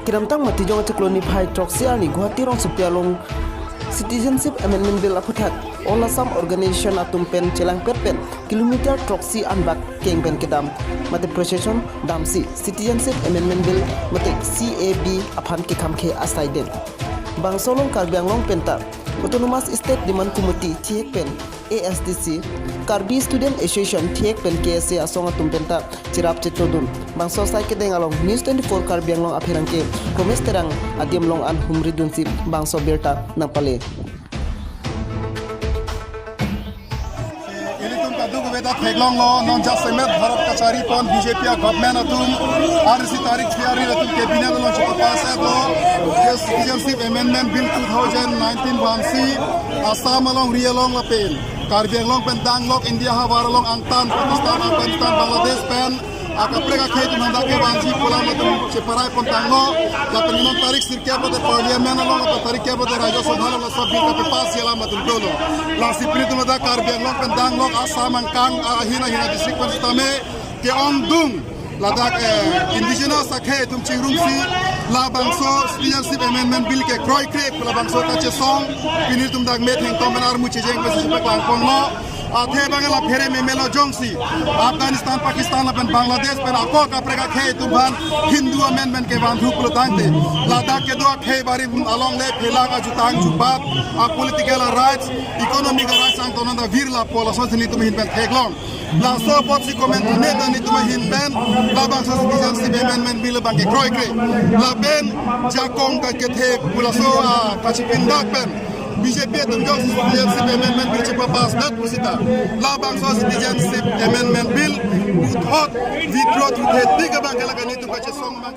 kiramtang matijong cekloni phai troxia ni Guwahati rong supialong Citizenship Amendment Bill aputhat All Assam Organization atumpen celang perpen kilometer troxi anbak kengpen kedam mate procession damsi Citizenship Amendment Bill mate CAB aphan ke khamke asaiden bangsolong karbianglong penta Autonomous State Demand Committee Thiek Pen ASDC Karbi Student Association Thiek Pen KSA asonga tumpenta cirap citrodun bangso sai kedeng along News 24 Karbianglong apherangke promes terang adiam long an humridun sip bangso berta napale Long law non just semet Bharat ka chari pon BJP government atum RC tarik thiari atum cabinet lo chapa pass lo Citizenship Amendment Bill 2019 bansi Assam along rialong la pen Karbi along pen danglok India ha waralong angtan Pakistan Afghanistan Bangladesh pen akapreka khay tum handa ke bansi pola matum cheparai pon tanglo jatan non tarik sirkya pade parliament along atau tarik ke pade rajya sabha lo sab bill ka pass yala matum dolo la sipri tum da Karbi along pen danglok Assam angkang hina district pen stame ke ondung ladak indigenous akhe tum chirumsi la bangso Citizenship Amendment Bill ke kroi krep la bangso ka chesong pinir tum dak met heng tomenar mu chejeng pe sipek lang ponglo athe bangala phere me melo jongsi Afghanistan Pakistan la pen Bangladesh pen ako ka preka khe tum ban Hindu amendment ke bandhu pulo tangte ladak ke do khe bari along le phela ka jutang jubat a political rights economic rights ang tonanda virla pola so thini tum hin pen theklong la so pot si comment ne dani tum hin pen la bangsa Citizenship Amendment Bill bang ke kroi kre la ben jakong ka ke the pula so ka chi pindak pen BJP tum jong Citizenship Amendment Bill chepa pass dat pusita la bangsa Citizenship Amendment Bill uthot withdraw to the big bang la ka ni tum ka che song bang